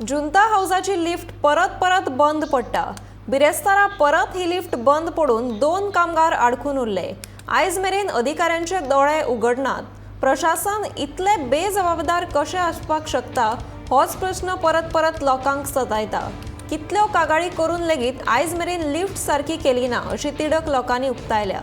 जुंता हाऊसाची lift परत परत बंद पडटा। बिरेस्तारा परत ही लिफ्ट बंद पडून 2 कामगार अडकून उरले। आयज मेरेन अधिकाऱ्यांचे दोळे उगडनात। प्रशासन इतले बेजबाबदार कशें आसपाक शकता होच प्रश्न परत परत लोकांक सतायता। कितल्यो कागाळी करून लेगीत आयज मेरेन लिफ्ट सारकी केली ना अशी तिडक लोकांनी उक्तायल्या।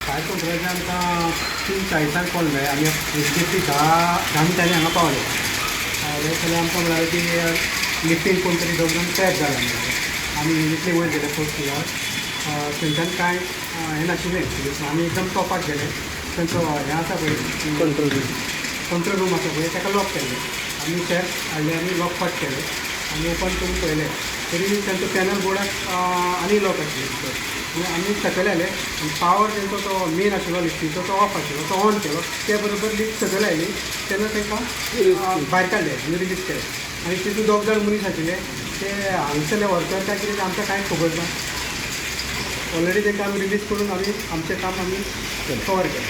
कांय कंट्रोलाचे आमकां 3:40 कॉल मेळ्ळें आमी एक्झॅक्टली 10 मिनटांनी हांगा पावले जाल्यार आमकां म्हळ्यार की लिफ्टीन कोण तरी दोग जाण ट्रॅप जाला म्हणून आमी इमिडियटली वयर गेले फर्स्ट फ्लोरार थंयच्यान कांय हें नाशिल्लें आमी एकदम टॉपाक गेले थंयचो हें आसा पळय कंट्रोल रूम आसा पळय ताका लॉक केलें आमी चॅक हाडले आनी लॉक पाट केले आनी ओपन करून पळयलें तरी तांचो पॅनल बोर्डाक आनी लॉक आशिल्लो आमी सकयल आयले आनी पावर तेंचो तो मेन आशिल्लो लिफ्टीचो तो ऑफ आशिल्लो तो ऑन केलो ते बरोबर लिफ्ट सकयल आयली तेन्ना तांकां भायर काडले आनी रिलीज केले आनी तितून दोग जाण मनीस आशिल्ले ते हांगसरले वर्कर काय कितें आमकां कांय खबर ना ऑलरेडी तांकां आमी रिलीज करून आमी आमचें काम आमी कवर केलें।